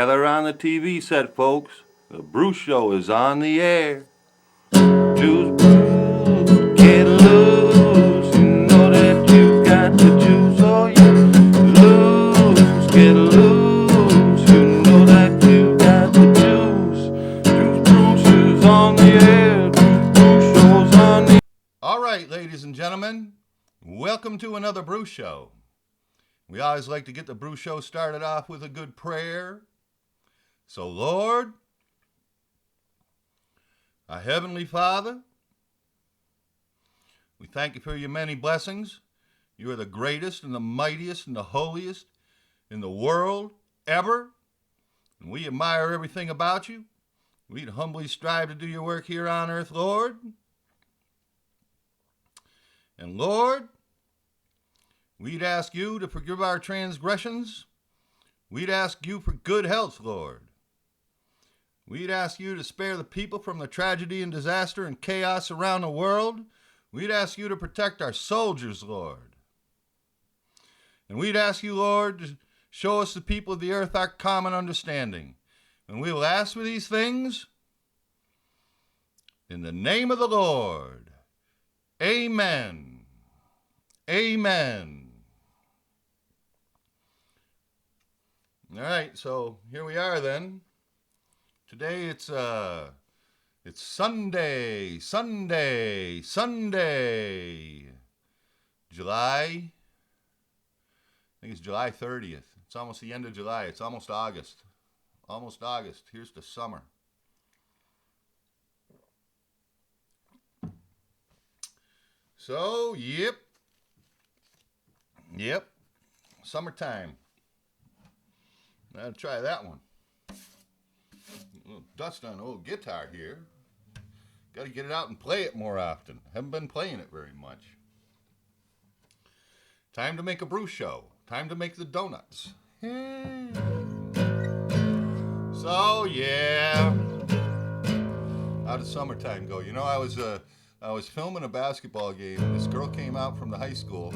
Gather on the TV set, folks. The Bruce Show is on the air. Choose Bruce, get loose. You know that you got to choose, or you lose. Get loose. You know that you got to choose. Choose Bruce is on the air. Choose Bruce Show's on the air. All right, ladies and gentlemen, welcome to another Bruce Show. We always like to get the Bruce Show started off with a good prayer. So, Lord, our Heavenly Father, we thank you for your many blessings. You are the greatest and the mightiest and the holiest in the world ever. And we admire everything about you. We'd humbly strive to do your work here on earth, Lord. And Lord, we'd ask you to forgive our transgressions. We'd ask you for good health, Lord. We'd ask you to spare the people from the tragedy and disaster and chaos around the world. We'd ask you to protect our soldiers, Lord. And we'd ask you, Lord, to show us the people of the earth our common understanding. And we will ask for these things in the name of the Lord. Amen. Amen. All right, so here we are then. Today it's Sunday, July, I think it's July 30th. It's almost the end of July. It's almost August. Almost August. Here's the summer. So, yep, summertime. I'll try that one. A little dust on the old guitar here. Got to get it out and play it more often. Haven't been playing it very much. Time to make a Bruce Show. Time to make the donuts. So, yeah. How did summertime go? You know, I was filming a basketball game, and this girl came out from the high school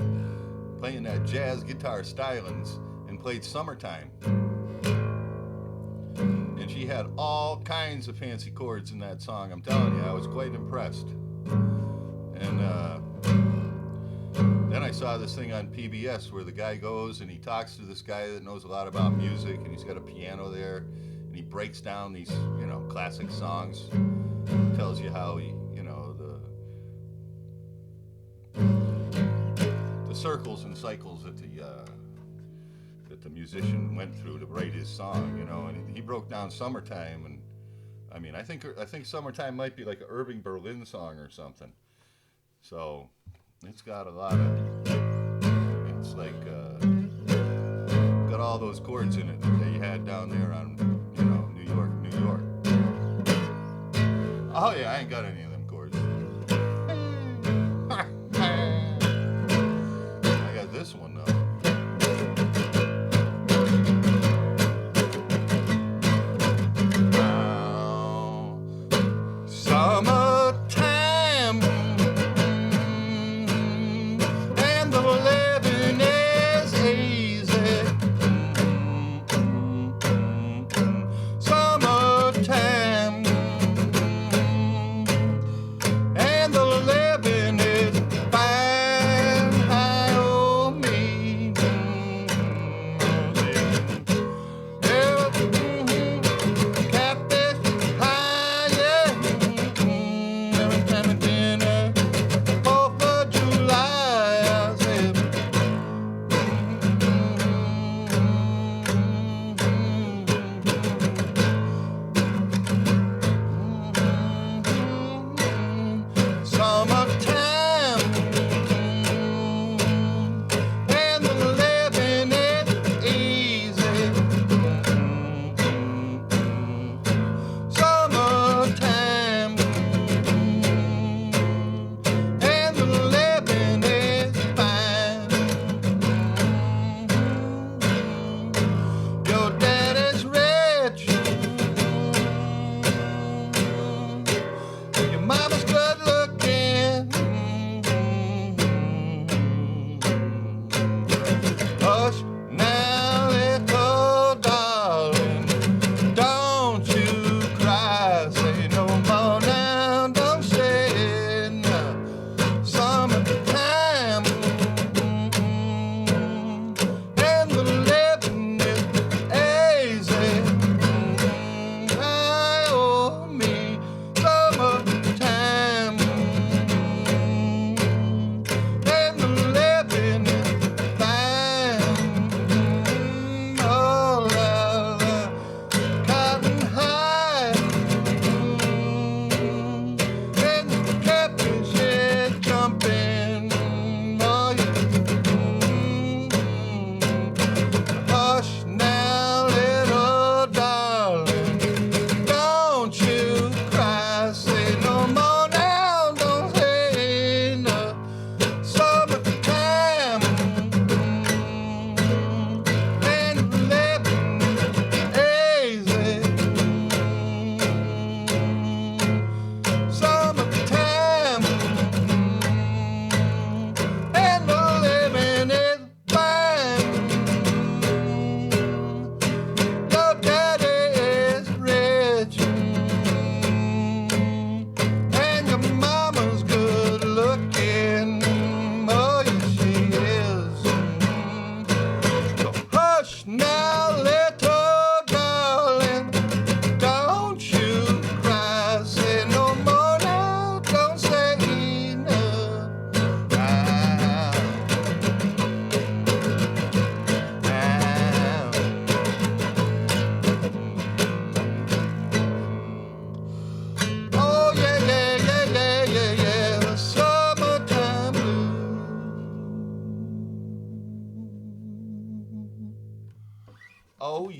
playing that jazz guitar stylings and played Summertime. And she had all kinds of fancy chords in that song. I'm telling you, I was quite impressed. And then I saw this thing on PBS where the guy goes and he talks to this guy that knows a lot about music, and he's got a piano there, and he breaks down these, classic songs. Tells you how he, the circles and cycles that the musician went through to write his song, and he broke down Summertime, and I think Summertime might be like an Irving Berlin song or something. So it's got a lot of, it's like got all those chords in it that they had down there on New York. Oh yeah, I ain't got any of them chords. I got this one though. Summertime, and the living is easy. Summertime,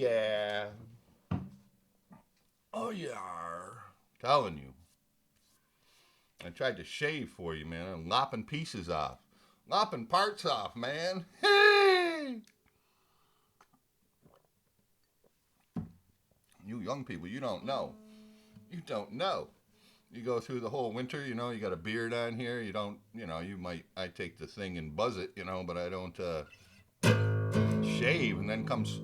yeah. Oh, yeah. Telling you. I tried to shave for you, man. I'm lopping pieces off. Lopping parts off, man. Hey! You young people, you don't know. You don't know. You go through the whole winter, you know, you got a beard on here. You don't, you know, you might, I take the thing and buzz it, you know, but I don't shave. And then comes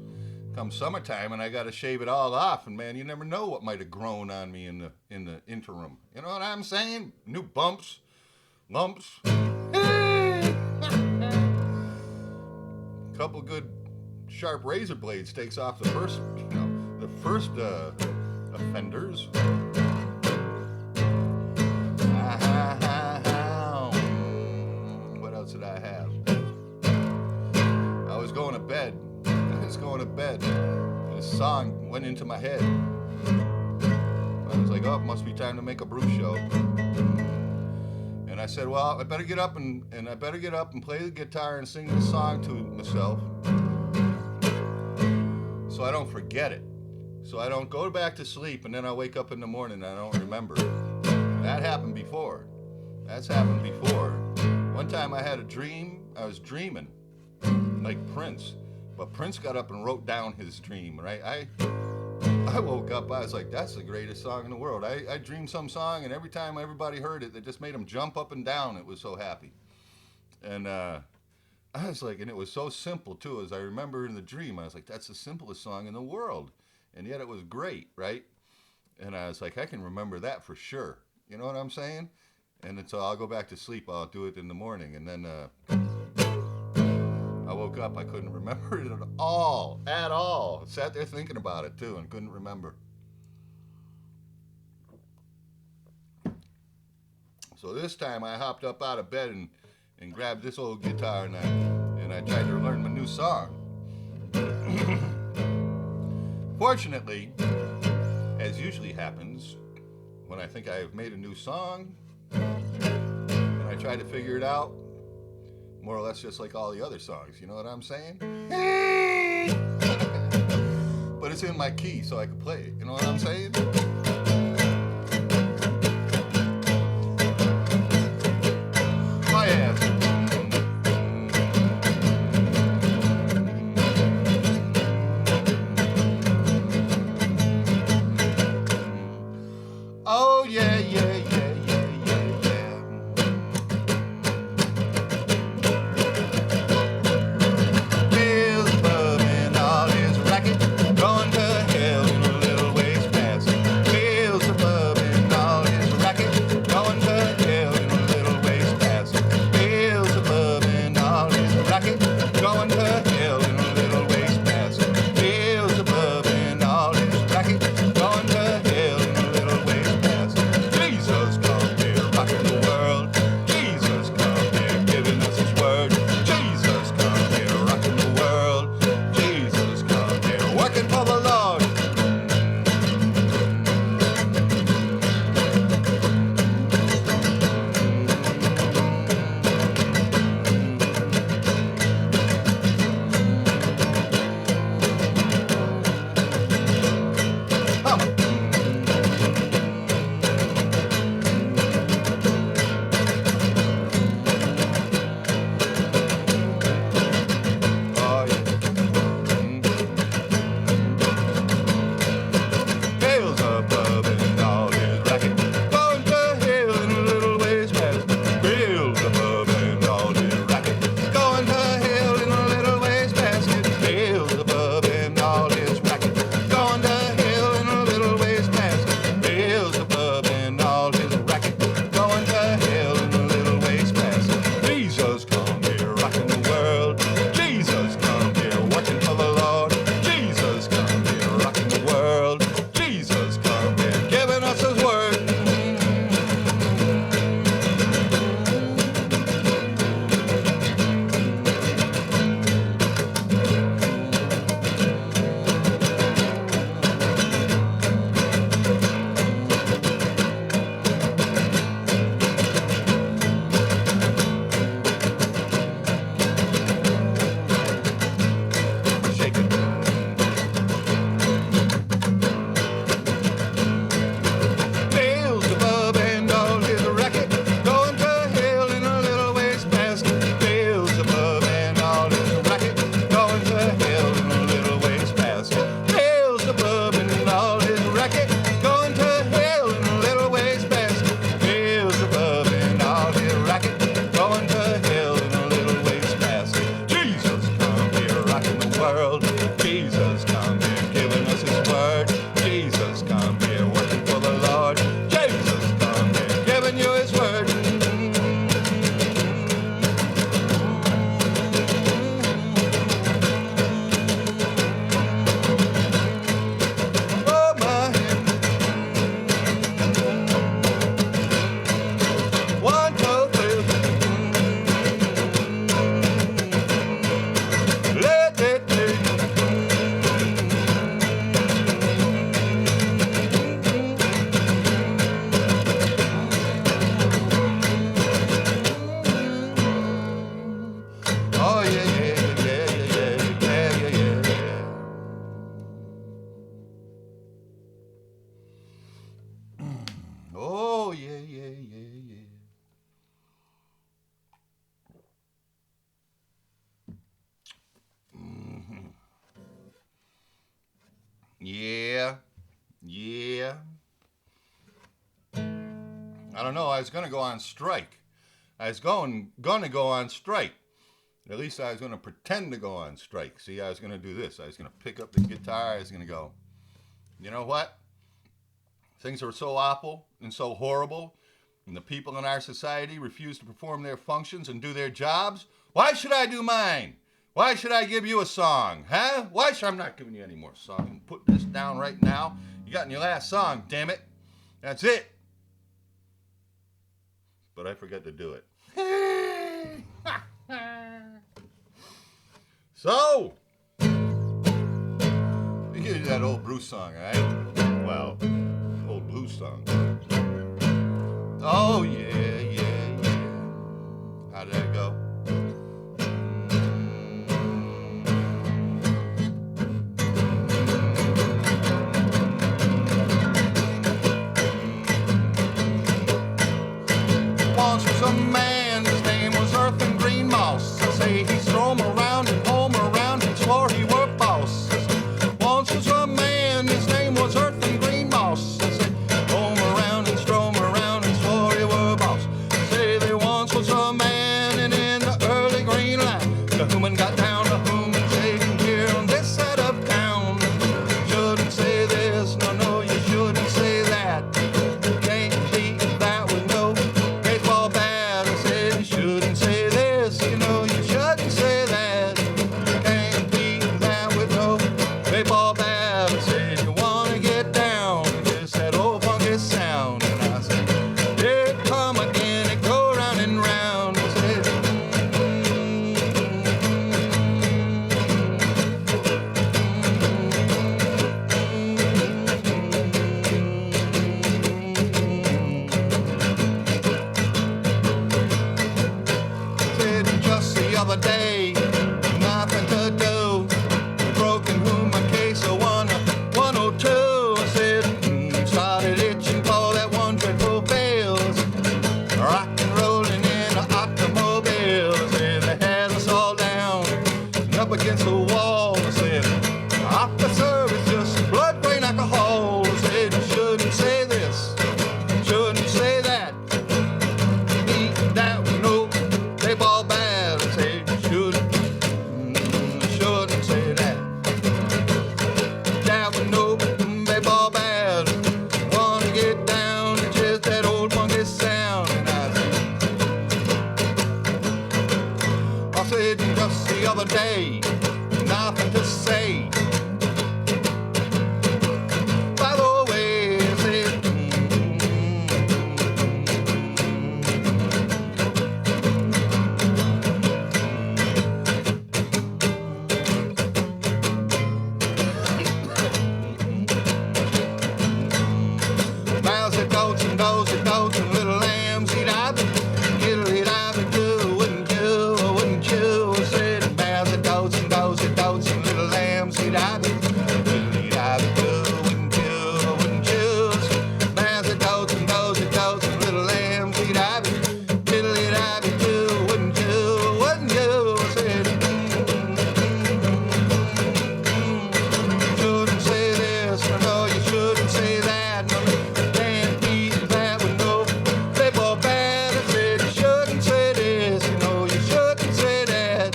summertime and I got to shave it all off. And man, you never know what might have grown on me in the interim. You know what I'm saying? New bumps, lumps. Couple good sharp razor blades takes off the first, you know, the first offenders. What else did I have? I was going to bed. This song went into my head. I was like, oh, it must be time to make a Bruce show. And I said, well, I better get up and play the guitar and sing this song to myself so I don't forget it. So I don't go back to sleep and then I wake up in the morning and I don't remember. That happened before. That's happened before. One time I had a dream. I was dreaming like Prince. But Prince got up and wrote down his dream, right? I woke up, I was like, that's the greatest song in the world. I dreamed some song, and every time everybody heard it, it just made them jump up and down. It was so happy. And I was like, and it was so simple, too. As I remember in the dream, I was like, that's the simplest song in the world. And yet it was great, right? And I was like, I can remember that for sure. You know what I'm saying? And so I'll go back to sleep. I'll do it in the morning. And then I woke up, I couldn't remember it at all. I sat there thinking about it too and couldn't remember. So this time I hopped up out of bed and grabbed this old guitar and I tried to learn my new song. Fortunately, as usually happens, when I think I've made a new song and I try to figure it out, more or less just like all the other songs, you know what I'm saying? But it's in my key so I can play it, you know what I'm saying? Oh yeah. Oh yeah, yeah, yeah. Racket, going to hell in a little ways past. Yeah. I don't know. I was going to go on strike. I was going to go on strike. At least I was going to pretend to go on strike. See, I was going to do this. I was going to pick up the guitar. I was going to go, you know what? Things are so awful and so horrible, and the people in our society refuse to perform their functions and do their jobs. Why should I do mine? Why should I give you a song? Huh? Why should I'm not giving you any more song? Put this down right now. You got in your last song, damn it. That's it. But I forgot to do it. So, you hear that old blues song, right? Well, old blues song. Oh, yeah, yeah, yeah. How did that go? Once was a man, his name was Earth and Green Mouse. I say he strome around and home around and swore he were boss. Once was a man, his name was Earth and Green Mouse. I say home around and strome around and swore he were boss. I say there once was a man and in the early green line, the human got down to whom and taken here on this side of town. Shouldn't say this, no, no, you shouldn't say that. Can't beat that with no baseball bat. I said you shouldn't say this, you know you shouldn't say that. Can't beat that with no baseball bat. I said you wanna get down, just that old funky sound. And I said, here it come again, it go round and round. I said, said just the other day, nothing to do. Broken whom a case of 102. I said, started itching for that one dreadful bills. Rock and rolling in an automobile. I said, they had us all down and up against the wall. I said, officer, it's just blood, brain, alcohol. I said, you shouldn't say this, shouldn't say that. Beat that with no baseball bat. I said, you shouldn't say that. That with no baseball bat. Wanna get down to just that old funky sound. And I said just the other day, nothing to say. By the way, I said, miles of goats and does and goats and little lambs eat up. Eat up and do, wouldn't you, wouldn't you? I said, miles of goats and does and goats and little lambs eat up. Eat up and do, wouldn't you, wouldn't you? Miles of goats and does and goats and little lambs eat up. Eat up and do, wouldn't you, wouldn't you? I said, shouldn't say this, no, you shouldn't say that. No, can't beat that with no baseball bat. I said you shouldn't say this, you know you shouldn't say that.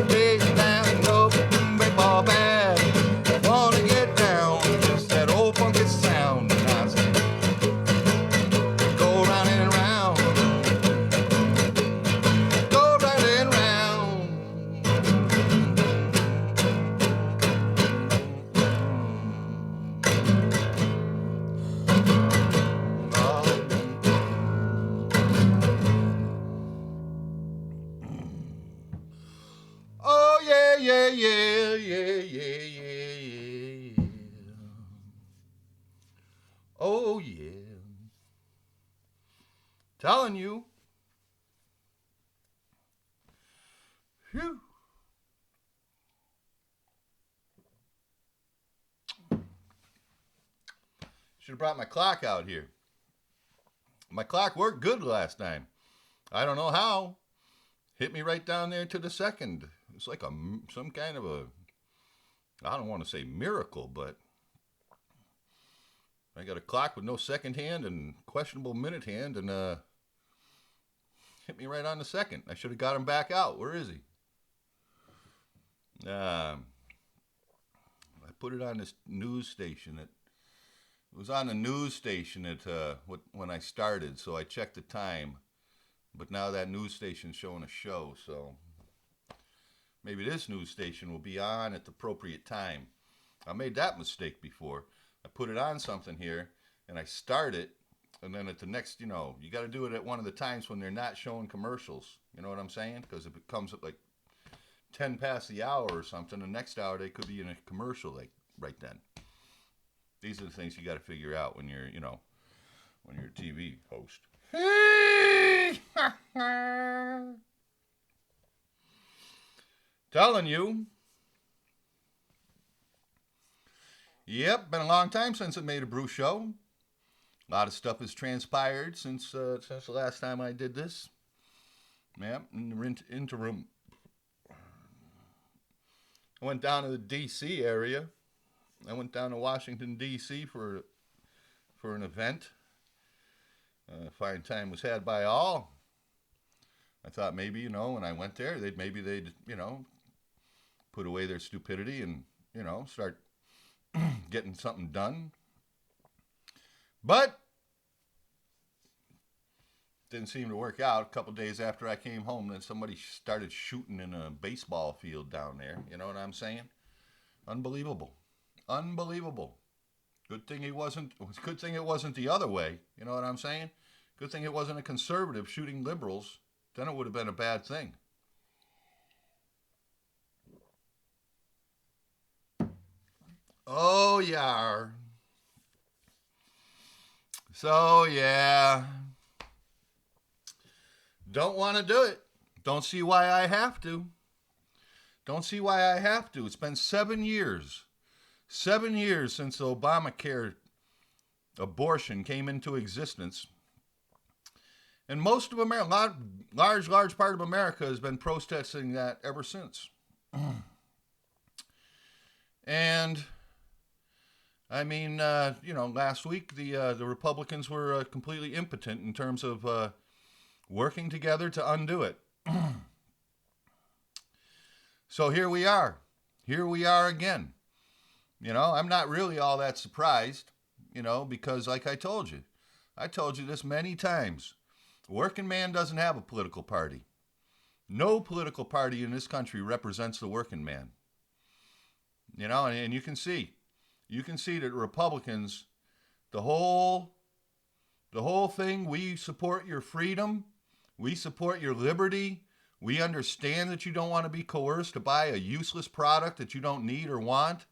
Beat that with no baseball bat. Wanna get down, just that old funky sound. And I said, go round and round, go round and round. Oh yeah, yeah, yeah, yeah, yeah, yeah, yeah. Oh yeah. Telling you. Phew. Should have brought my clock out here. My clock worked good last time. I don't know how. Hit me right down there to the second. It's like some kind of a, I don't want to say miracle, but I got a clock with no second hand and questionable minute hand, and hit me right on the second. I should have got him back out. Where is he? I put it on this news station. It was on the news station when I started, so I checked the time. But now that news station's showing a show, so maybe this news station will be on at the appropriate time. I made that mistake before. I put it on something here, and I start it, and then at the next, you got to do it at one of the times when they're not showing commercials. You know what I'm saying? Because if it comes at like 10 past the hour or something, the next hour they could be in a commercial like right then. These are the things you got to figure out when you're, when you're a TV host. Telling you. Yep, been a long time since I made a brew show. A lot of stuff has transpired since the last time I did this. Yep, in the interim. I went down to the D.C. area. I went down to Washington, D.C. for an event. Fine time was had by all. I thought maybe, when I went there, they'd put away their stupidity and, start getting something done. But didn't seem to work out. A couple days after I came home, then somebody started shooting in a baseball field down there. You know what I'm saying? Unbelievable. Good thing it wasn't the other way. You know what I'm saying? Good thing it wasn't a conservative shooting liberals. Then it would have been a bad thing. Oh, yeah. So, yeah. Don't want to do it. Don't see why I have to. It's been 7 years. 7 years since the Obamacare abortion came into existence. And most of America, large part of America has been protesting that ever since. And I mean, last week the Republicans were completely impotent in terms of working together to undo it. So here we are. Here we are again. I'm not really all that surprised, because like I told you this many times. The working man doesn't have a political party. No political party in this country represents the working man. And you can see that Republicans, the whole thing, we support your freedom, we support your liberty, we understand that you don't want to be coerced to buy a useless product that you don't need or want,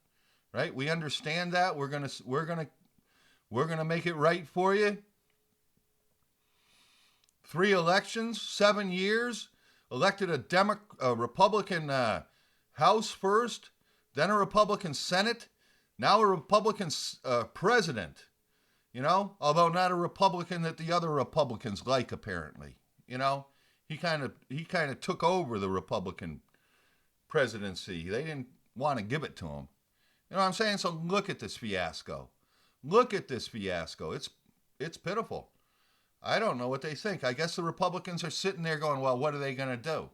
right? We understand that. We're gonna make it right for you. 3 elections, 7 years, elected a Republican House first, then a Republican Senate, now a Republican president, although not a Republican that the other Republicans like, apparently. He kind of took over the Republican presidency. They didn't want to give it to him. You know what I'm saying? So look at this fiasco. It's pitiful. I don't know what they think. I guess the Republicans are sitting there going, well, what are they going to do?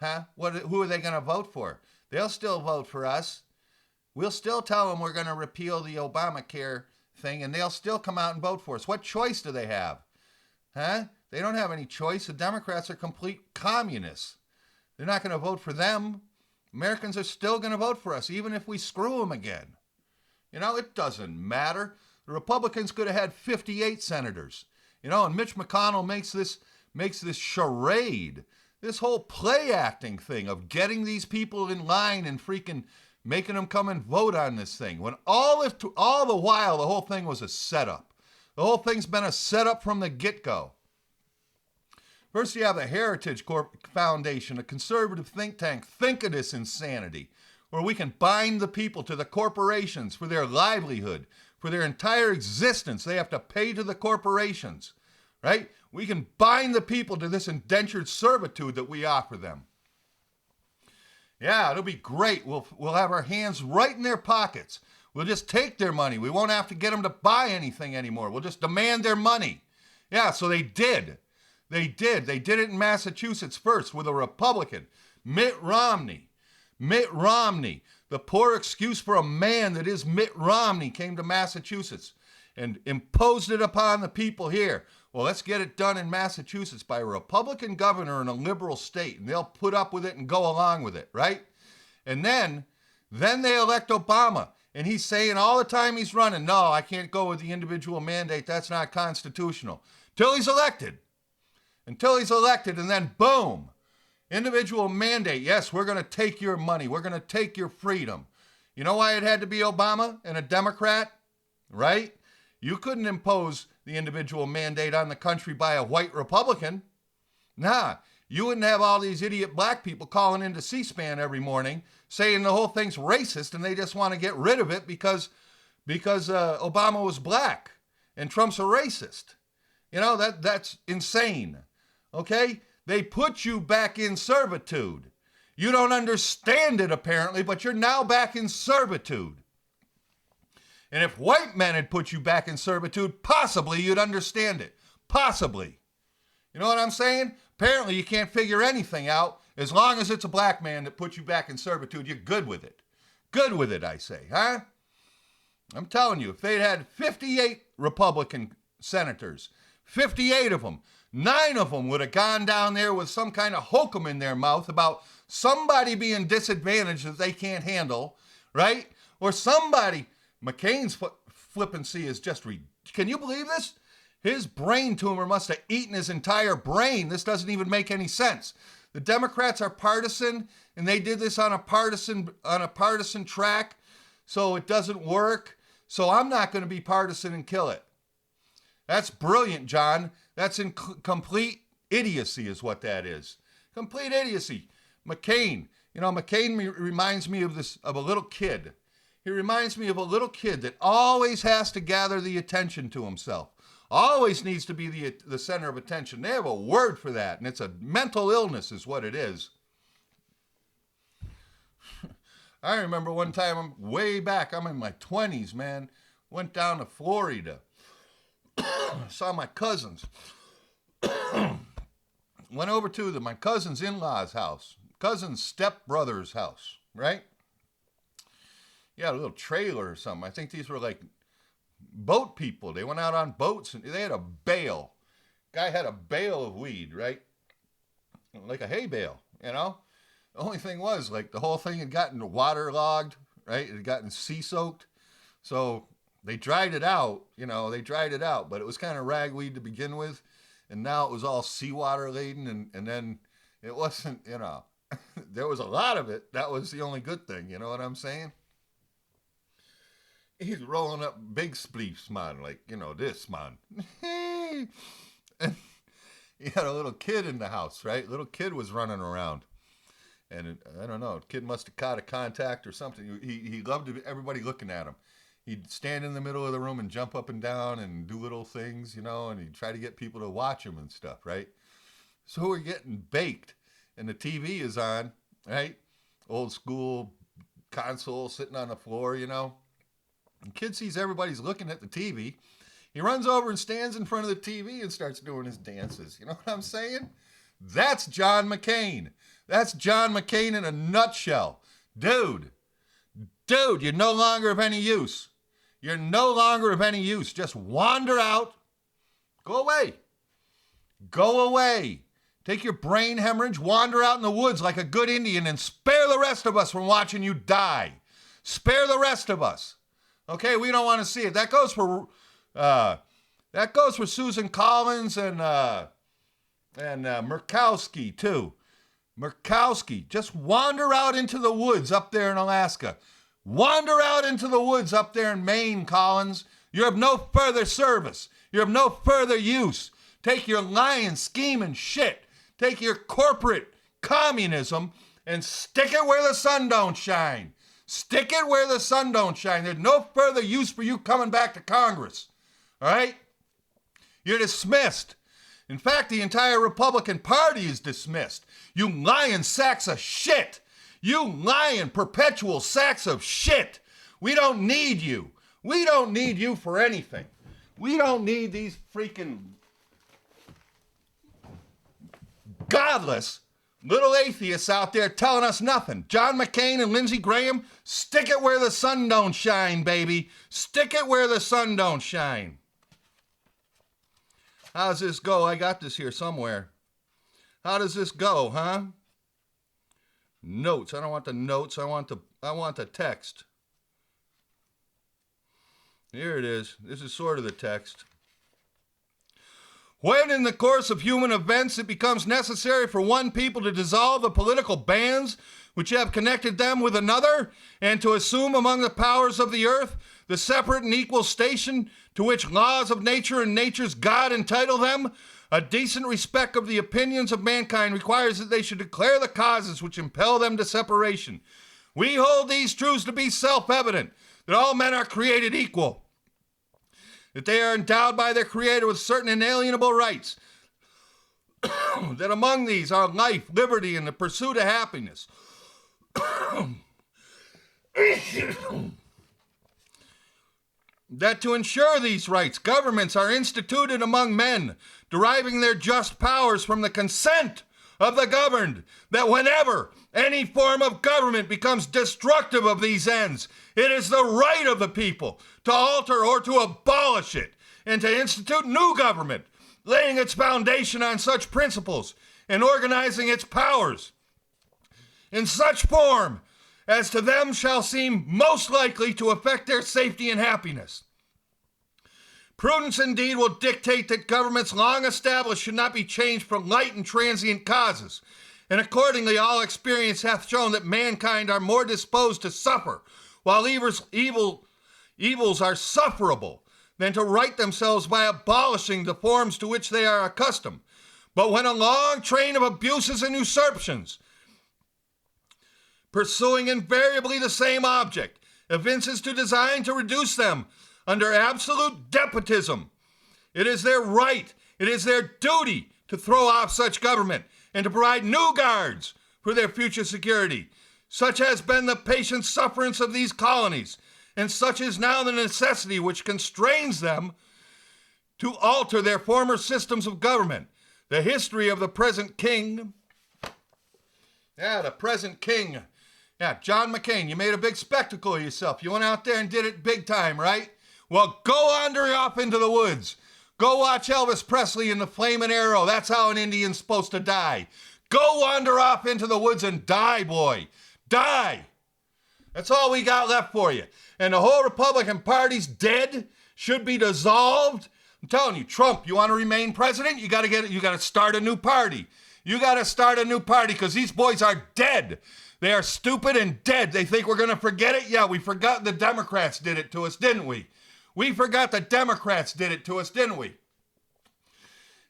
Huh? Who are they going to vote for? They'll still vote for us. We'll still tell them we're going to repeal the Obamacare thing, and they'll still come out and vote for us. What choice do they have? Huh? They don't have any choice. The Democrats are complete communists. They're not going to vote for them. Americans are still going to vote for us, even if we screw them again. It doesn't matter. The Republicans could have had 58 senators. And Mitch McConnell makes this charade, this whole play acting thing of getting these people in line and freaking making them come and vote on this thing. When all the while, the whole thing was a setup. The whole thing's been a setup from the get-go. First, you have the Heritage Foundation, a conservative think tank. Think of this insanity, where we can bind the people to the corporations for their livelihood, for their entire existence. They have to pay to the corporations, right? We can bind the people to this indentured servitude that we offer them. Yeah, it'll be great. We'll have our hands right in their pockets. We'll just take their money. We won't have to get them to buy anything anymore. We'll just demand their money. Yeah, so they did. They did. They did it in Massachusetts first with a Republican, Mitt Romney. Mitt Romney, the poor excuse for a man that is Mitt Romney, came to Massachusetts and imposed it upon the people here. Well, let's get it done in Massachusetts by a Republican governor in a liberal state, and they'll put up with it and go along with it, right? And then they elect Obama, and he's saying all the time he's running, no, I can't go with the individual mandate. That's not constitutional. Until he's elected, and then boom, individual mandate. Yes, we're going to take your money. We're going to take your freedom. You know why it had to be Obama and a Democrat, right? You couldn't impose the individual mandate on the country by a white Republican. Nah, you wouldn't have all these idiot black people calling into C-SPAN every morning saying the whole thing's racist and they just want to get rid of it because Obama was black and Trump's a racist. You know, that's insane, okay? They put you back in servitude. You don't understand it apparently, but you're now back in servitude. And if white men had put you back in servitude, possibly you'd understand it. Possibly. You know what I'm saying? Apparently you can't figure anything out. As long as it's a black man that puts you back in servitude, you're good with it. Good with it, I say, huh? I'm telling you, if they'd had 58 Republican senators, 58 of them, 9 of them would have gone down there with some kind of hokum in their mouth about somebody being disadvantaged that they can't handle, right? Or somebody... McCain's flippancy is just, can you believe this? His brain tumor must have eaten his entire brain. This doesn't even make any sense. The Democrats are partisan, and they did this on a partisan track, so it doesn't work. So I'm not going to be partisan and kill it. That's brilliant, John. That's complete idiocy is what that is. Complete idiocy. McCain. You know, McCain reminds me of a little kid. He reminds me of a little kid that always has to gather the attention to himself. Always needs to be the center of attention. They have a word for that, and it's a mental illness is what it is. I remember one time, I'm way back, I'm in my 20s, man. Went down to Florida. Saw my cousins. Went over to my cousin's in-law's house. Cousin's stepbrother's house, right? Yeah, a little trailer or something. I think these were like boat people. They went out on boats and they had a bale. Guy had a bale of weed, right? Like a hay bale, you know? The only thing was, like, the whole thing had gotten waterlogged, right? It had gotten sea-soaked. So they dried it out, but it was kind of ragweed to begin with. And now it was all seawater laden, and then it wasn't, there was a lot of it. That was the only good thing, you know what I'm saying? He's rolling up big spleefs, man, like, this, man. And he had a little kid in the house, right? Little kid was running around. And I don't know, kid must have caught a contact or something. He loved everybody looking at him. He'd stand in the middle of the room and jump up and down and do little things, and he'd try to get people to watch him and stuff, right? So we're getting baked, and the TV is on, right? Old school console sitting on the floor, And kid sees everybody's looking at the TV. He runs over and stands in front of the TV and starts doing his dances. You know what I'm saying? That's John McCain. That's John McCain in a nutshell. Dude, you're no longer of any use. You're no longer of any use. Just wander out. Go away. Go away. Take your brain hemorrhage, wander out in the woods like a good Indian, and spare the rest of us from watching you die. Spare the rest of us. Okay, we don't want to see it. That goes for Susan Collins and Murkowski too. Murkowski, just wander out into the woods up there in Alaska. Wander out into the woods up there in Maine, Collins. You're of no further service. You're of no further use. Take your lying, scheming shit. Take your corporate communism and stick it where the sun don't shine. Stick it where the sun don't shine. There's no further use for you coming back to Congress. All right? You're dismissed. In fact, the entire Republican Party is dismissed. You lying sacks of shit. You lying perpetual sacks of shit. We don't need you. We don't need you for anything. We don't need these freaking godless little atheists out there telling us nothing. John McCain and Lindsey Graham, stick it where the sun don't shine, baby. Stick it where the sun don't shine. How does this go? I got this here somewhere. How does this go, huh? Notes. I don't want the notes. I want the text. Here it is. This is sort of the text. When in the course of human events it becomes necessary for one people to dissolve the political bands which have connected them with another, and to assume among the powers of the earth the separate and equal station to which laws of nature and nature's God entitle them, a decent respect of the opinions of mankind requires that they should declare the causes which impel them to separation. We hold these truths to be self-evident, that all men are created equal, that they are endowed by their Creator with certain inalienable rights, that among these are life, liberty, and the pursuit of happiness. That to ensure these rights, governments are instituted among men, deriving their just powers from the consent of the governed, that whenever any form of government becomes destructive of these ends, it is the right of the people to alter or to abolish it, and to institute new government, laying its foundation on such principles and organizing its powers in such form as to them shall seem most likely to affect their safety and happiness. Prudence indeed will dictate that governments long established should not be changed from light and transient causes, and accordingly all experience hath shown that mankind are more disposed to suffer, while evils are sufferable, than to right themselves by abolishing the forms to which they are accustomed. But when a long train of abuses and usurpations, pursuing invariably the same object, evinces to design to reduce them under absolute despotism, it is their right, it is their duty to throw off such government and to provide new guards for their future security. Such has been the patient sufferance of these colonies, and such is now the necessity which constrains them to alter their former systems of government. The history of the present king, the present king, John McCain, you made a big spectacle of yourself. You went out there and did it big time, right? Well, go wander off into the woods. Go watch Elvis Presley in the Flamin' Arrow. That's how an Indian's supposed to die. Go wander off into the woods and die, boy. Die. That's all we got left for you. And the whole Republican Party's dead, should be dissolved. I'm telling you, Trump, you want to remain president? You got to start a new party. You got to start a new party because these boys are dead. They are stupid and dead. They think we're going to forget it? Yeah, we forgot the Democrats did it to us, didn't we? We forgot the Democrats did it to us, didn't we?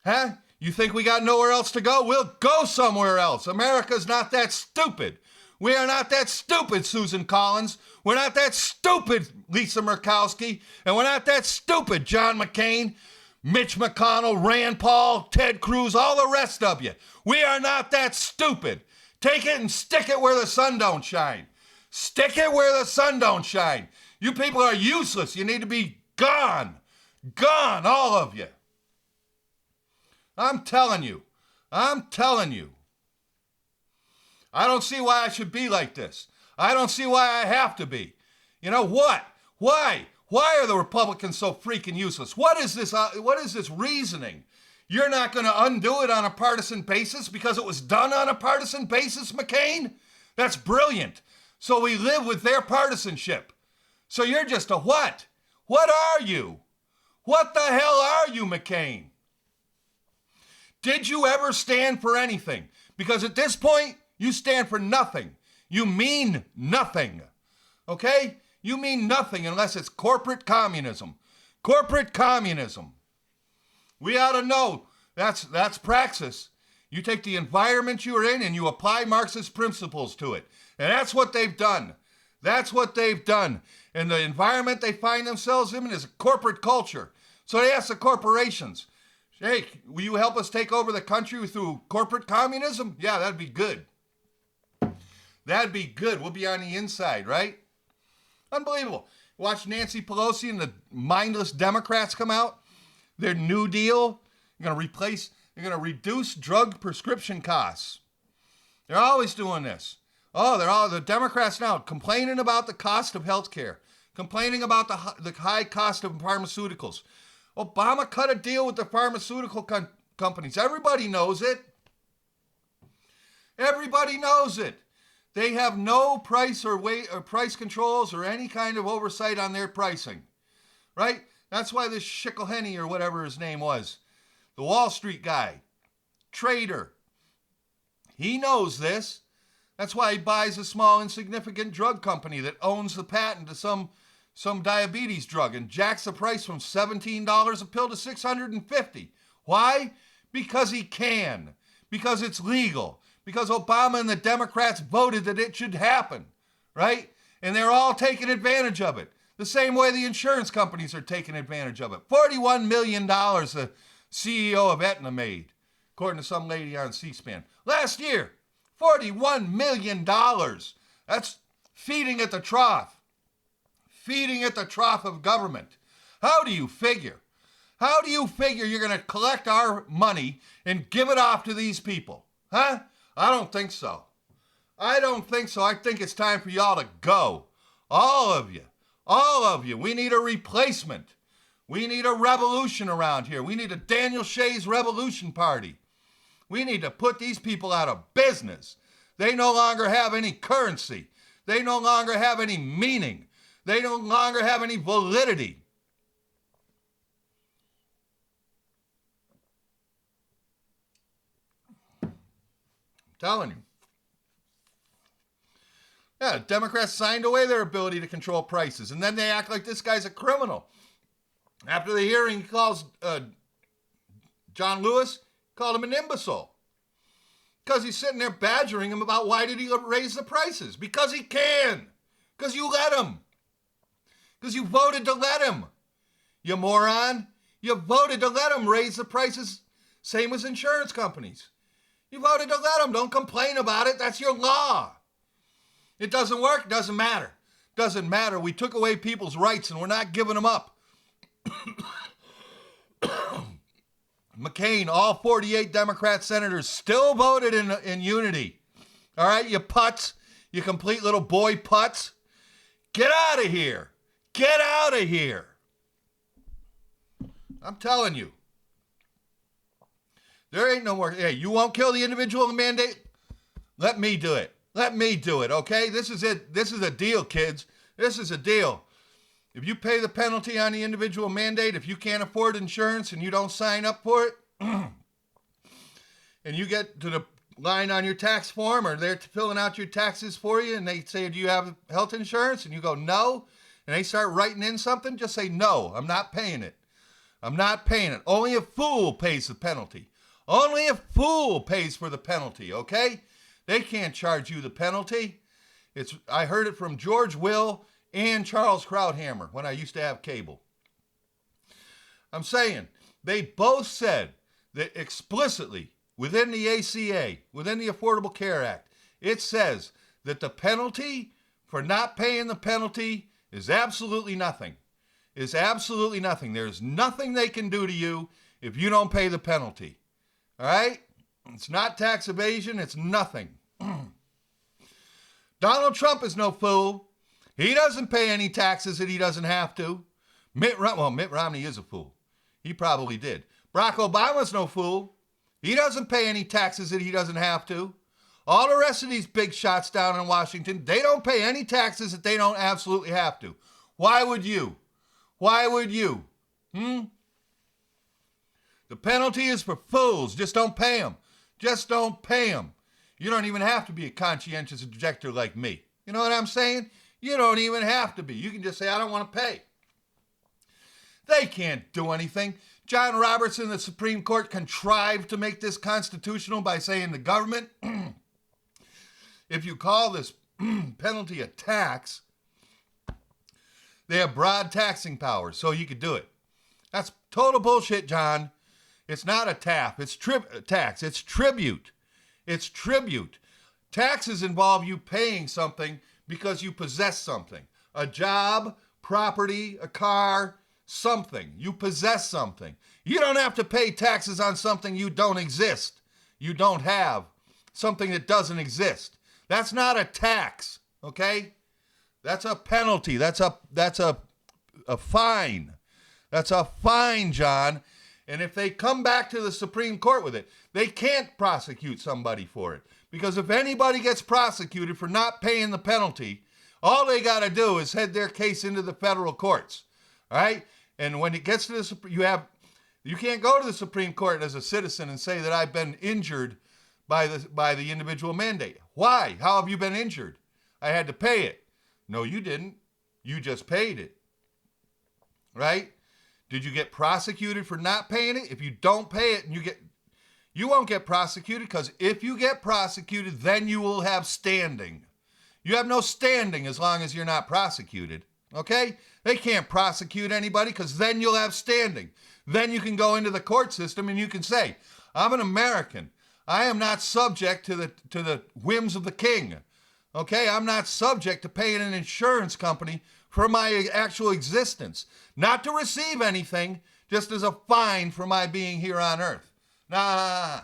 Huh? You think we got nowhere else to go? We'll go somewhere else. America's not that stupid. We are not that stupid, Susan Collins. We're not that stupid, Lisa Murkowski. And we're not that stupid, John McCain, Mitch McConnell, Rand Paul, Ted Cruz, all the rest of you. We are not that stupid. Take it and stick it where the sun don't shine. Stick it where the sun don't shine. You people are useless. You need to be gone. Gone, all of you. I'm telling you. I'm telling you. I don't see why I should be like this. I don't see why I have to be. You know what? Why? Why are the Republicans so freaking useless? What is this reasoning? You're not going to undo it on a partisan basis because it was done on a partisan basis, McCain? That's brilliant. So we live with their partisanship. So you're just a what? What are you? What the hell are you, McCain? Did you ever stand for anything? Because at this point, you stand for nothing. You mean nothing. Okay? You mean nothing unless it's corporate communism. Corporate communism. We ought to know that's praxis. You take the environment you're in and you apply Marxist principles to it. And that's what they've done. That's what they've done. And the environment they find themselves in is a corporate culture. So they ask the corporations, hey, will you help us take over the country through corporate communism? Yeah, that'd be good. That'd be good. We'll be on the inside, right? Unbelievable. Watch Nancy Pelosi and the mindless Democrats come out. Their New Deal, they're going to reduce drug prescription costs. They're always doing this. Oh, the Democrats now complaining about the cost of health care, complaining about the high cost of pharmaceuticals. Obama cut a deal with the pharmaceutical companies. Everybody knows it. Everybody knows it. They have no price or weight or price controls or any kind of oversight on their pricing, right? That's why this Schickelhenny or whatever his name was, the Wall Street guy, trader, he knows this. That's why he buys a small, insignificant drug company that owns the patent to some diabetes drug and jacks the price from $17 a pill to $650. Why? Because he can. Because it's legal. Because Obama and the Democrats voted that it should happen, right? And they're all taking advantage of it. The same way the insurance companies are taking advantage of it. $41 million the CEO of Aetna made, according to some lady on C-SPAN. Last year, $41 million. That's feeding at the trough. Feeding at the trough of government. How do you figure? How do you figure you're going to collect our money and give it off to these people? Huh? I don't think so. I don't think so. I think it's time for y'all to go. All of you. All of you. We need a replacement. We need a revolution around here. We need a Daniel Shays Revolution Party. We need to put these people out of business. They no longer have any currency. They no longer have any meaning. They no longer have any validity. I'm telling you. Yeah, Democrats signed away their ability to control prices, and then they act like this guy's a criminal. After the hearing, he calls John Lewis, called him an imbecile. Because he's sitting there badgering him about why did he raise the prices. Because he can. Because you let him. Because you voted to let him. You moron. You voted to let him raise the prices. Same as insurance companies. You voted to let them. Don't complain about it. That's your law. It doesn't work. Doesn't matter. Doesn't matter. We took away people's rights and we're not giving them up. McCain, all 48 Democrat senators still voted in unity. All right, you putz. You complete little boy putz. Get out of here. Get out of here. I'm telling you. There ain't no more. Hey, you won't kill the individual mandate? Let me do it. Let me do it, okay? This is it. This is a deal, kids. This is a deal. If you pay the penalty on the individual mandate, if you can't afford insurance and you don't sign up for it, and you get to the line on your tax form or they're filling out your taxes for you and they say, do you have health insurance? And you go, no. And they start writing in something, just say, no, I'm not paying it. I'm not paying it. Only a fool pays the penalty. Only a fool pays for the penalty, okay? They can't charge you the penalty. I heard it from George Will and Charles Krauthammer when I used to have cable. I'm saying they both said that explicitly within the ACA, within the Affordable Care Act, it says that the penalty for not paying the penalty is absolutely nothing. Is absolutely nothing. There's nothing they can do to you if you don't pay the penalty. All right? It's not tax evasion. It's nothing. Donald Trump is no fool. He doesn't pay any taxes that he doesn't have to. Mitt Romney is a fool. He probably did. Barack Obama's no fool. He doesn't pay any taxes that he doesn't have to. All the rest of these big shots down in Washington, they don't pay any taxes that they don't absolutely have to. Why would you? Why would you? The penalty is for fools. Just don't pay them. Just don't pay them. You don't even have to be a conscientious objector like me. You know what I'm saying? You don't even have to be. You can just say, I don't want to pay. They can't do anything. John Roberts in the Supreme Court contrived to make this constitutional by saying the government, if you call this penalty a tax, they have broad taxing powers, so you could do it. That's total bullshit, John. It's not a tax. It's tax. It's tribute. It's tribute. Taxes involve you paying something because you possess something. A job, property, a car, something. You possess something. You don't have to pay taxes on something you don't exist. You don't have. Something that doesn't exist. That's not a tax, okay? That's a penalty. That's a fine. That's a fine, John. And if they come back to the Supreme Court with it, they can't prosecute somebody for it. Because if anybody gets prosecuted for not paying the penalty, all they got to do is head their case into the federal courts. All right? And when it gets to the you can't go to the Supreme Court as a citizen and say that I've been injured by the individual mandate. Why? How have you been injured? I had to pay it. No, you didn't. You just paid it. Right? Did you get prosecuted for not paying it? If you don't pay it, you won't get prosecuted, because if you get prosecuted, then you will have standing. You have no standing as long as you're not prosecuted. Okay? They can't prosecute anybody, because then you'll have standing. Then you can go into the court system and you can say, I'm an American. I am not subject to the whims of the king. Okay? I'm not subject to paying an insurance company for my actual existence. Not to receive anything, just as a fine for my being here on earth. Nah.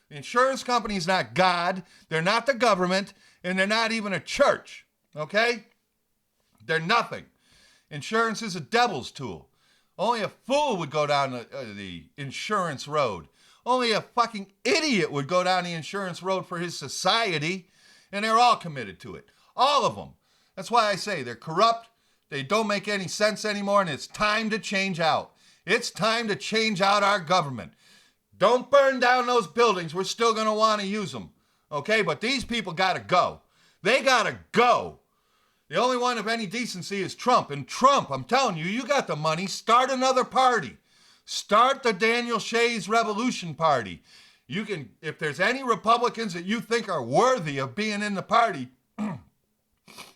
The insurance company is not God. They're not the government. And they're not even a church. Okay? They're nothing. Insurance is a devil's tool. Only a fool would go down the insurance road. Only a fucking idiot would go down the insurance road for his society. And they're all committed to it. All of them. That's why I say they're corrupt. They don't make any sense anymore, and it's time to change out. It's time to change out our government. Don't burn down those buildings. We're still going to want to use them. Okay, but these people got to go. They got to go. The only one of any decency is Trump. And Trump, I'm telling you, you got the money. Start another party. Start the Daniel Shays Revolution Party. You can, if there's any Republicans that you think are worthy of being in the party,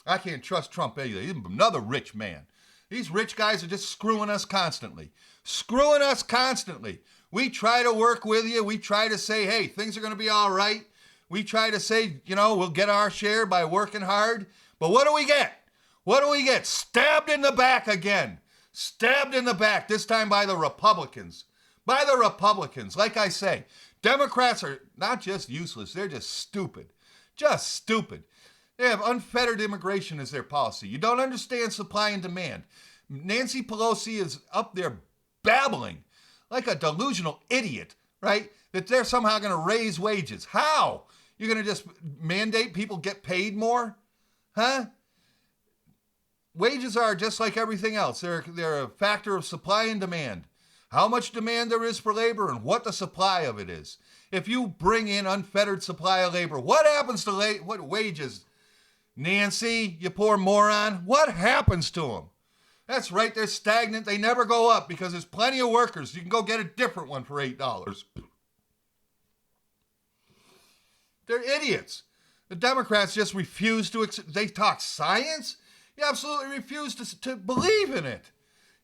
I can't trust Trump either. He's another rich man. These rich guys are just screwing us constantly. Screwing us constantly. We try to work with you. We try to say, hey, things are going to be all right. We try to say, we'll get our share by working hard. But what do we get? What do we get? Stabbed in the back again. Stabbed in the back, this time by the Republicans. By the Republicans. Like I say, Democrats are not just useless. They're just stupid. Just stupid. They have unfettered immigration as their policy. You don't understand supply and demand. Nancy Pelosi is up there babbling like a delusional idiot, right? That they're somehow going to raise wages. How? You're going to just mandate people get paid more? Huh? Wages are just like everything else. They're a factor of supply and demand. How much demand there is for labor and what the supply of it is. If you bring in unfettered supply of labor, what happens to what wages? Nancy, you poor moron, what happens to them? That's right, they're stagnant. They never go up because there's plenty of workers. You can go get a different one for $8. They're idiots. The Democrats just refuse to, they talk science? You absolutely refuse to believe in it.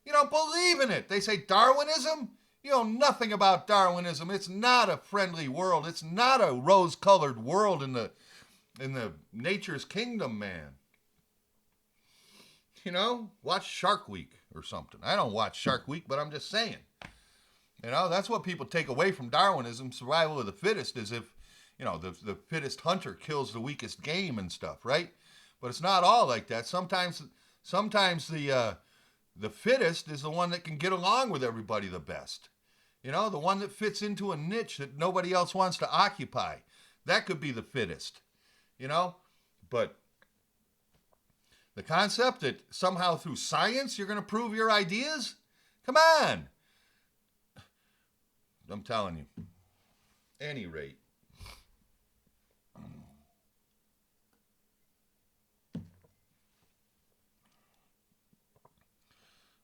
You don't believe in it. They say Darwinism? You know nothing about Darwinism. It's not a friendly world. It's not a rose-colored world in the nature's kingdom, man. Watch Shark Week or something. I don't watch Shark Week, but I'm just saying. That's what people take away from Darwinism. Survival of the fittest is if, the fittest hunter kills the weakest game and stuff, right? But it's not all like that. Sometimes the fittest is the one that can get along with everybody the best. The one that fits into a niche that nobody else wants to occupy. That could be the fittest. But the concept that somehow through science you're going to prove your ideas? Come on. I'm telling you. Any rate.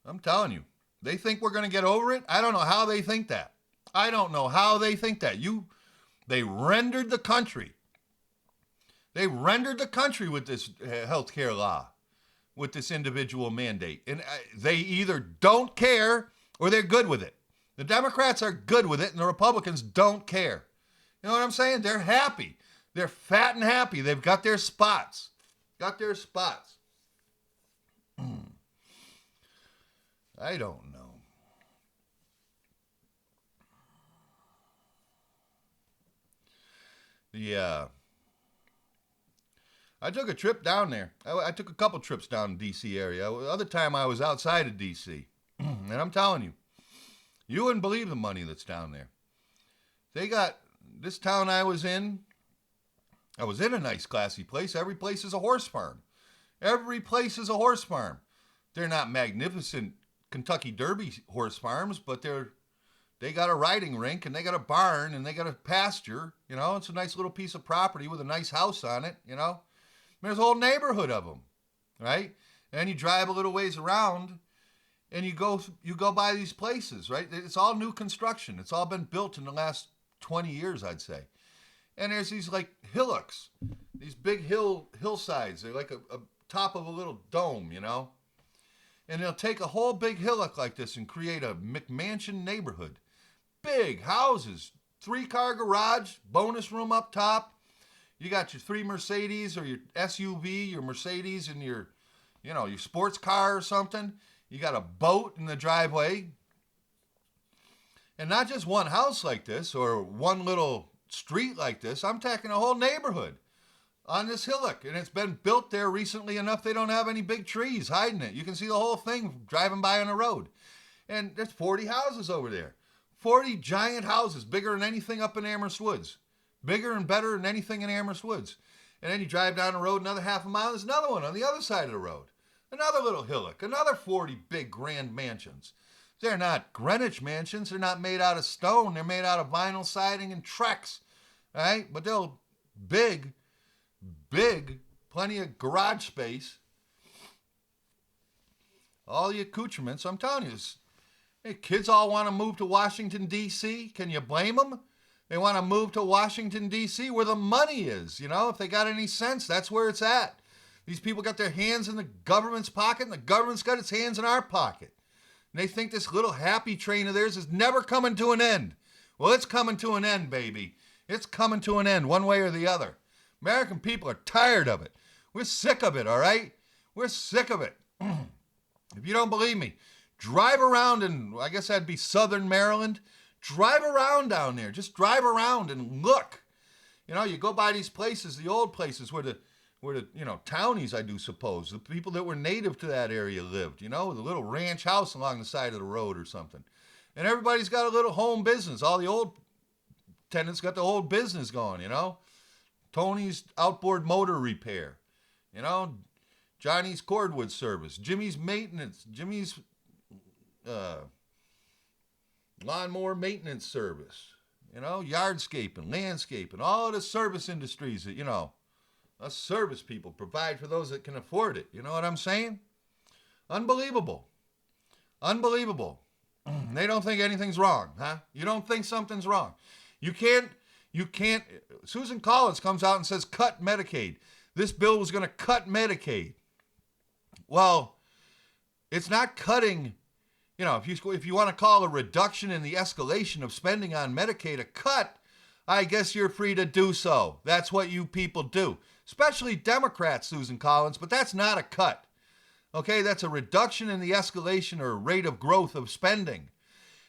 I'm telling you. They think we're going to get over it? I don't know how they think that. They rendered the country. They rendered the country with this health care law, with this individual mandate. And they either don't care or they're good with it. The Democrats are good with it and the Republicans don't care. You know what I'm saying? They're happy. They're fat and happy. They've got their spots. I don't know. Yeah. I took a trip down there. I took a couple trips down in D.C. area. The other time I was outside of D.C. And I'm telling you, you wouldn't believe the money that's down there. They got this town I was in a nice classy place. Every place is a horse farm. Every place is a horse farm. They're not magnificent Kentucky Derby horse farms, but they got a riding rink and they got a barn and they got a pasture. It's a nice little piece of property with a nice house on it. There's a whole neighborhood of them, right? And you drive a little ways around and you go by these places, right? It's all new construction. It's all been built in the last 20 years, I'd say. And there's these like hillocks, these big hillsides. They're like a top of a little dome, And they'll take a whole big hillock like this and create a McMansion neighborhood. Big houses, 3-car garage, bonus room up top. You got your 3 Mercedes or your SUV, your Mercedes and your sports car or something. You got a boat in the driveway. And not just one house like this or one little street like this. I'm talking a whole neighborhood on this hillock. And it's been built there recently enough they don't have any big trees hiding it. You can see the whole thing driving by on the road. And there's 40 houses over there. 40 giant houses, bigger than anything up in Amherst Woods. Bigger and better than anything in Amherst Woods. And then you drive down the road another half a mile, there's another one on the other side of the road. Another little hillock, another 40 big grand mansions. They're not Greenwich mansions. They're not made out of stone. They're made out of vinyl siding and Trex, right? But they're big, plenty of garage space. All the accoutrements, I'm telling you, hey, kids all want to move to Washington, D.C. Can you blame them? They want to move to Washington, D.C. where the money is. If they got any sense, that's where it's at. These people got their hands in the government's pocket, and the government's got its hands in our pocket. And they think this little happy train of theirs is never coming to an end. Well, it's coming to an end, baby. It's coming to an end, one way or the other. American people are tired of it. We're sick of it, all right? We're sick of it. If you don't believe me, drive around in, I guess that'd be southern Maryland. Drive around down there. Just drive around and look. You go by these places, the old places where the townies, I do suppose, the people that were native to that area lived, with a little ranch house along the side of the road or something. And everybody's got a little home business. All the old tenants got the old business going, Tony's outboard motor repair, Johnny's cordwood service, Jimmy's maintenance, Jimmy's lawnmower maintenance service, yardscaping, landscaping, all of the service industries that, us service people provide for those that can afford it. You know what I'm saying? Unbelievable. Unbelievable. They don't think anything's wrong, huh? You don't think something's wrong. You can't, Susan Collins comes out and says, cut Medicaid. This bill was going to cut Medicaid. Well, it's not cutting, if you want to call a reduction in the escalation of spending on Medicaid a cut, I guess you're free to do so. That's what you people do. Especially Democrats, Susan Collins, but that's not a cut. Okay, that's a reduction in the escalation or rate of growth of spending.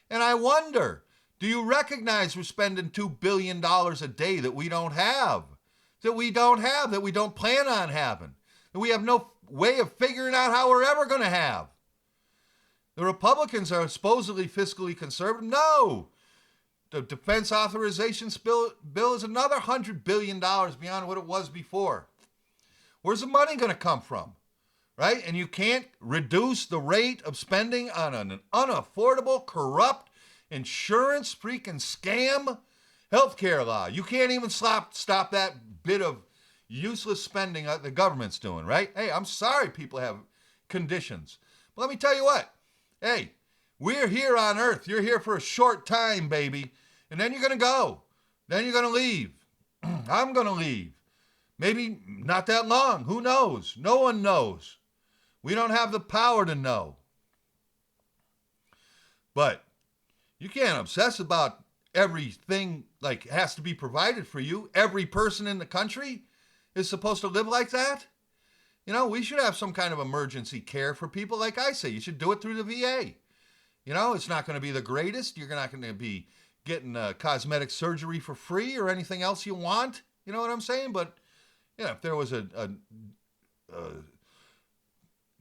And I wonder, do you recognize we're spending $2 billion a day that we don't have? That we don't plan on having? That we have no way of figuring out how we're ever going to have? The Republicans are supposedly fiscally conservative. No! The defense authorization bill is another $100 billion beyond what it was before. Where's the money going to come from? Right? And you can't reduce the rate of spending on an unaffordable, corrupt, insurance freaking scam healthcare law. You can't even stop that bit of useless spending that the government's doing, right? Hey, I'm sorry people have conditions. But let me tell you what. Hey, we're here on Earth. You're here for a short time, baby. And then you're going to go. Then you're going to leave. I'm going to leave. Maybe not that long. Who knows? No one knows. We don't have the power to know. But you can't obsess about everything like has to be provided for you. Every person in the country is supposed to live like that. We should have some kind of emergency care for people. Like I say, you should do it through the VA. It's not going to be the greatest. You're not going to be getting cosmetic surgery for free or anything else you want. You know what I'm saying? But if there was a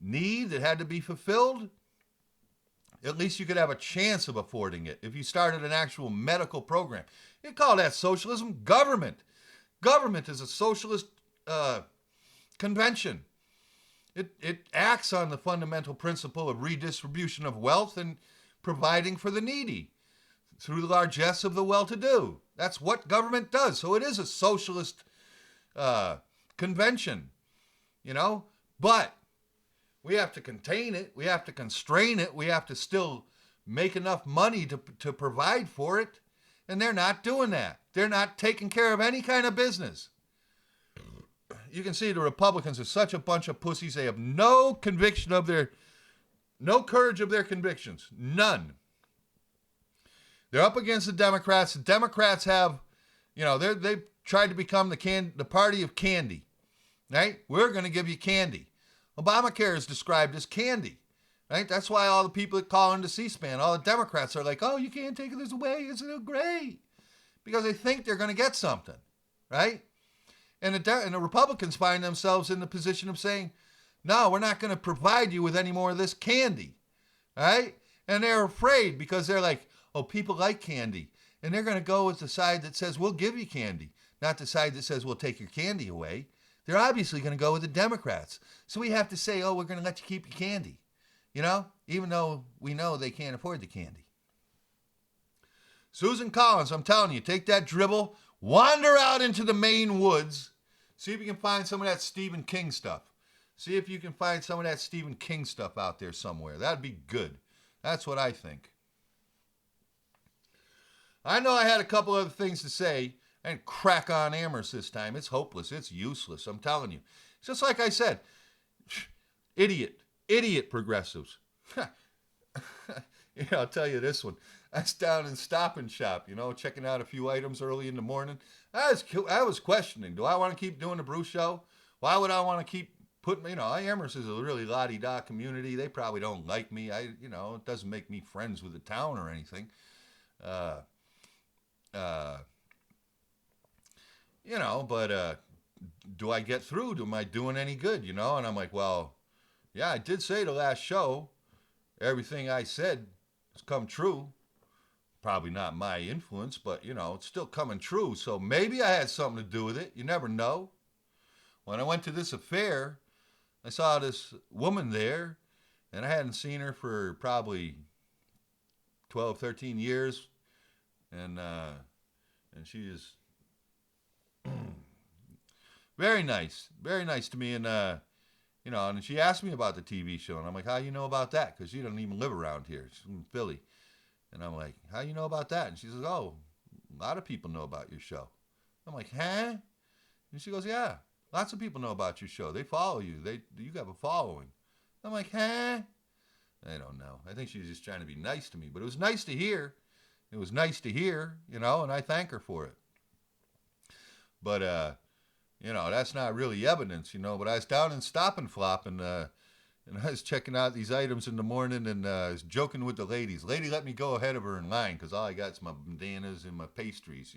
need that had to be fulfilled, at least you could have a chance of affording it. If you started an actual medical program, you call that socialism. Government is a socialist convention. It acts on the fundamental principle of redistribution of wealth and providing for the needy through the largesse of the well-to-do. That's what government does. So it is a socialist convention, but we have to contain it. We have to constrain it. We have to still make enough money to provide for it. And they're not doing that. They're not taking care of any kind of business. You can see the Republicans are such a bunch of pussies. They have no courage of their convictions. None. They're up against the Democrats. The Democrats have, they've tried to become the party of candy, right? We're going to give you candy. Obamacare is described as candy, right? That's why all the people that call into C-SPAN, all the Democrats are like, oh, you can't take this away. It's so great. Because they think they're going to get something, right? And the Republicans find themselves in the position of saying, no, we're not going to provide you with any more of this candy, right? And they're afraid because they're like, oh, people like candy. And they're going to go with the side that says, we'll give you candy, not the side that says, we'll take your candy away. They're obviously going to go with the Democrats. So we have to say, oh, we're going to let you keep your candy, even though we know they can't afford the candy. Susan Collins, I'm telling you, take that dribble, wander out into the Maine woods, see if you can find some of that Stephen King stuff. See if you can find some of that Stephen King stuff out there somewhere. That'd be good. That's what I think. I know I had a couple other things to say. I didn't crack on Amherst this time. It's hopeless. It's useless. I'm telling you. It's just like I said. Idiot progressives. I'll tell you this one. I was down in Stop and Shop, checking out a few items early in the morning. I was questioning, do I want to keep doing the Brew Show? Why would I want to keep putting, Amherst is a really la-di-da community. They probably don't like me. It doesn't make me friends with the town or anything. But do I get through? Am I doing any good, And I'm like, well, yeah, I did say the last show, everything I said has come true. Probably not my influence, but, it's still coming true. So maybe I had something to do with it. You never know. When I went to this affair, I saw this woman there, and I hadn't seen her for probably 12, 13 years. And she is very nice to me. And, and she asked me about the TV show. And I'm like, how you know about that? Because she doesn't even live around here. She's in Philly. And I'm like, how you know about that? And she says, oh, a lot of people know about your show. I'm like, huh? And she goes, yeah, lots of people know about your show. They follow you. You have a following. I'm like, huh? I don't know. I think she's just trying to be nice to me. But it was nice to hear. It was nice to hear, and I thank her for it. But, that's not really evidence, But I was down in Stop and Flop, and I was checking out these items in the morning, and I was joking with the ladies. Lady let me go ahead of her in line, because all I got is my bananas and my pastries,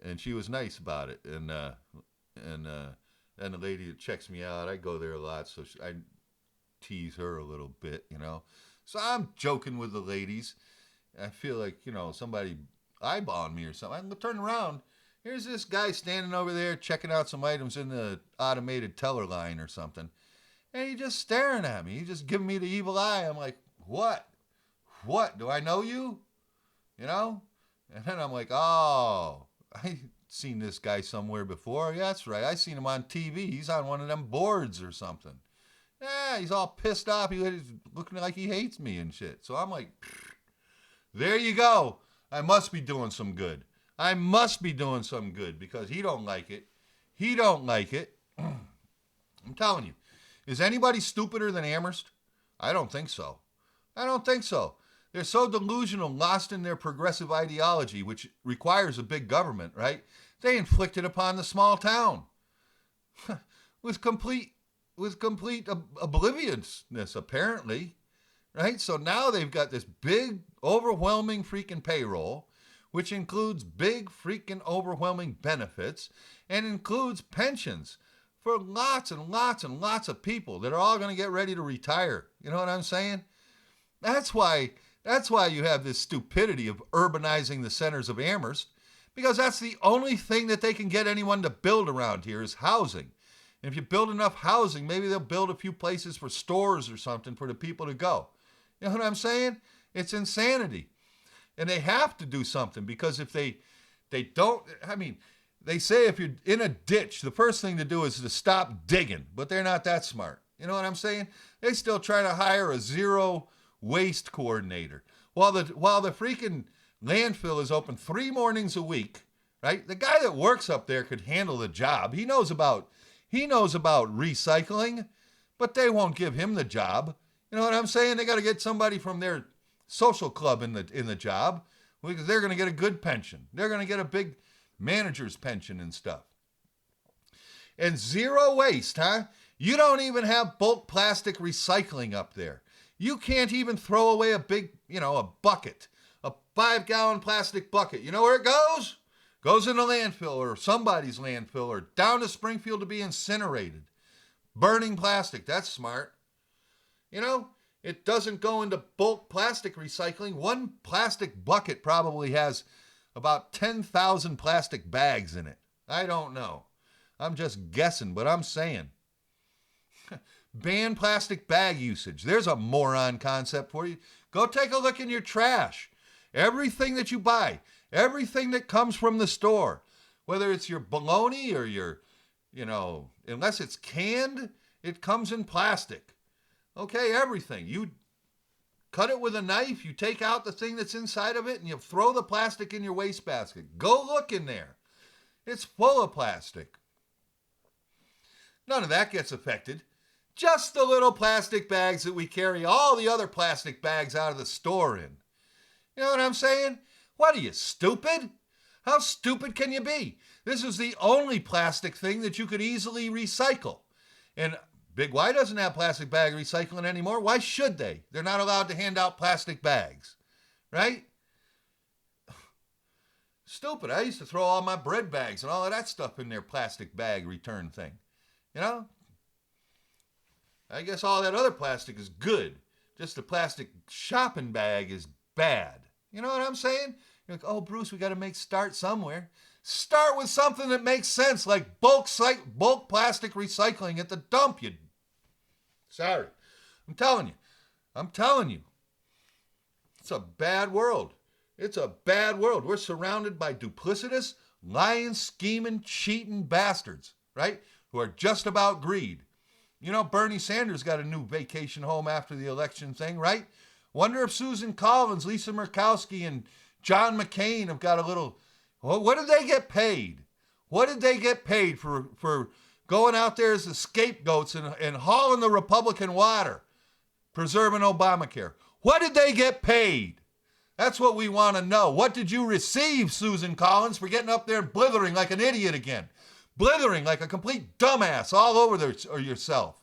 And she was nice about it. And then the lady that checks me out, I go there a lot, so I tease her a little bit, So I'm joking with the ladies. I feel like, somebody eyeballing me or something. I turn around. Here's this guy standing over there checking out some items in the automated teller line or something. And he's just staring at me. He's just giving me the evil eye. I'm like, what? What? Do I know you? And then I'm like, oh, I've seen this guy somewhere before. Yeah, that's right. I seen him on TV. He's on one of them boards or something. Yeah, he's all pissed off. He's looking like he hates me and shit. So I'm like, there you go. I must be doing some good. I must be doing some good because he don't like it. He don't like it. I'm telling you. Is anybody stupider than Amherst? I don't think so. I don't think so. They're so delusional, lost in their progressive ideology, which requires a big government, right? They inflict it upon the small town with complete with complete obliviousness, apparently, right? So now they've got this big, overwhelming freaking payroll, which includes big, freaking overwhelming benefits and includes pensions for lots and lots and lots of people that are all going to get ready to retire. You know what I'm saying? That's why you have this stupidity of urbanizing the centers of Amherst, because that's the only thing that they can get anyone to build around here is housing. And if you build enough housing, maybe they'll build a few places for stores or something for the people to go. You know what I'm saying? It's insanity. And they have to do something, because if they don't, I mean, they say if you're in a ditch, the first thing to do is to stop digging, but they're not that smart. You know what I'm saying? They still try to hire a zero waste coordinator while the freaking landfill is open 3 mornings a week, right? The guy that works up there could handle the job. He knows about recycling, but they won't give him the job. You know what I'm saying? They got to get somebody from their social club in the job, because they're going to get a good pension. They're going to get a big manager's pension and stuff. And zero waste, huh? You don't even have bulk plastic recycling up there. You can't even throw away a big, a bucket, a 5-gallon plastic bucket. You know where it goes? Goes in a landfill, or somebody's landfill, or down to Springfield to be incinerated. Burning plastic, that's smart. It doesn't go into bulk plastic recycling. One plastic bucket probably has about 10,000 plastic bags in it. I don't know. I'm just guessing, but I'm saying. Ban plastic bag usage. There's a moron concept for you. Go take a look in your trash. Everything that you buy, everything that comes from the store, whether it's your bologna or your, unless it's canned, it comes in plastic. Okay, everything. You cut it with a knife, you take out the thing that's inside of it, and you throw the plastic in your wastebasket. Go look in there. It's full of plastic. None of that gets affected. Just the little plastic bags that we carry all the other plastic bags out of the store in. You know what I'm saying? What are you, stupid? How stupid can you be? This is the only plastic thing that you could easily recycle. And Big Y doesn't have plastic bag recycling anymore. Why should they? They're not allowed to hand out plastic bags, right? Stupid. I used to throw all my bread bags and all of that stuff in their plastic bag return thing. I guess all that other plastic is good. Just the plastic shopping bag is bad. You know what I'm saying? You're like, oh, Bruce, we got to start somewhere. Start with something that makes sense, like bulk plastic recycling at the dump. Sorry. I'm telling you. It's a bad world. It's a bad world. We're surrounded by duplicitous, lying, scheming, cheating bastards, right? Who are just about greed. Bernie Sanders got a new vacation home after the election thing, right? Wonder if Susan Collins, Lisa Murkowski, and John McCain have got a little... What did they get paid? What did they get paid for going out there as the scapegoats and hauling the Republican water, preserving Obamacare? What did they get paid? That's what we want to know. What did you receive, Susan Collins, for getting up there and blithering like an idiot again? Blithering like a complete dumbass all over yourself.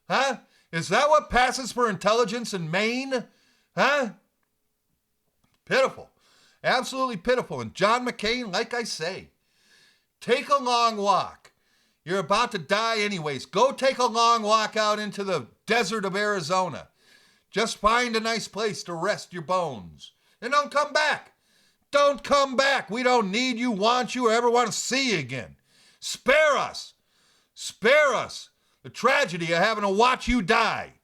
Huh? Is that what passes for intelligence in Maine? Huh? Pitiful. Absolutely pitiful. And John McCain, like I say, take a long walk. You're about to die anyways. Go take a long walk out into the desert of Arizona. Just find a nice place to rest your bones. And don't come back. Don't come back. We don't need you, want you, or ever want to see you again. Spare us. Spare us the tragedy of having to watch you die.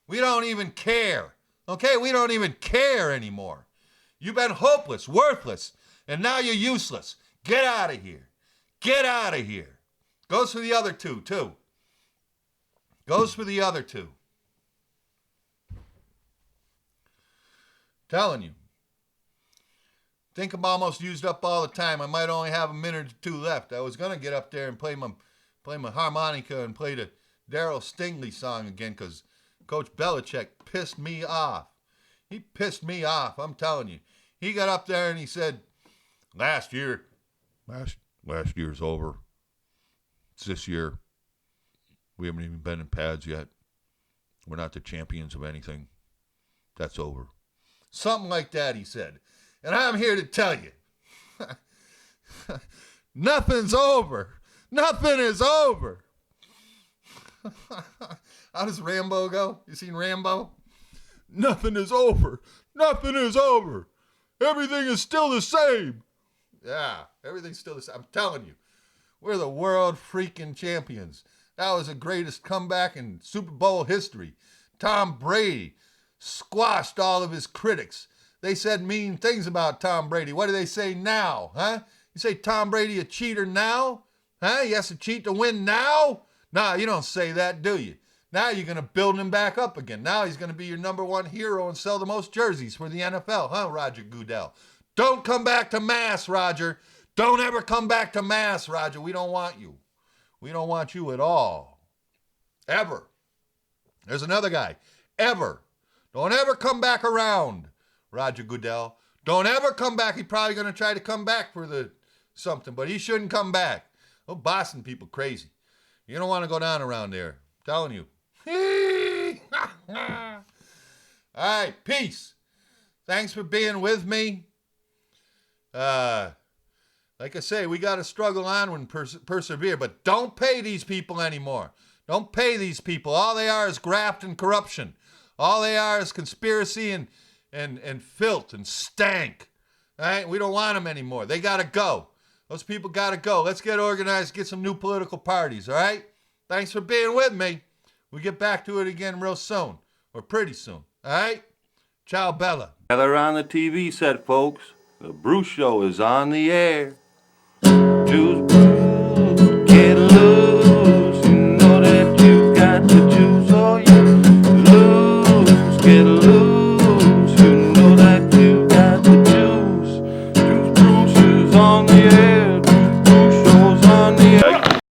We don't even care. Okay? We don't even care anymore. You've been hopeless, worthless, and now you're useless. Get out of here. Get out of here. Goes for the other two, too. Goes for the other two. Telling you. Think I'm almost used up all the time. I might only have a minute or two left. I was going to get up there and play my harmonica and play the Darryl Stingley song again, because Coach Belichick pissed me off. He pissed me off, I'm telling you. He got up there and he said, last year's over. It's this year. We haven't even been in pads yet. We're not the champions of anything. That's over. Something like that, he said. And I'm here to tell you, nothing's over. Nothing is over. How does Rambo go? You seen Rambo? Nothing is over. Nothing is over. Everything is still the same. Yeah, everything's still the same. I'm telling you, we're the world freaking champions. That was the greatest comeback in Super Bowl history. Tom Brady squashed all of his critics. They said mean things about Tom Brady. What do they say now, huh? You say Tom Brady a cheater now? Huh? He has to cheat to win now? Nah, you don't say that, do you? Now you're going to build him back up again. Now he's going to be your number one hero and sell the most jerseys for the NFL, huh, Roger Goodell? Don't come back to Mass, Roger. Don't ever come back to Mass, Roger. We don't want you. We don't want you at all. Ever. There's another guy. Ever. Don't ever come back around, Roger Goodell. Don't ever come back. He's probably going to try to come back for the something, but he shouldn't come back. Oh, Boston people crazy. You don't want to go down around there. I'm telling you. All right, peace. Thanks for being with me. Like I say, we got to struggle on and persevere, but don't pay these people anymore. Don't pay these people. All they are is graft and corruption. All they are is conspiracy and filth and stank. All right? We don't want them anymore. They got to go. Those people got to go. Let's get organized, get some new political parties, all right? Thanks for being with me. We'll get back to it again real soon, or pretty soon, all right? Ciao, Bella. Gather on the TV set, folks. The Bruce Show is on the air. Juice,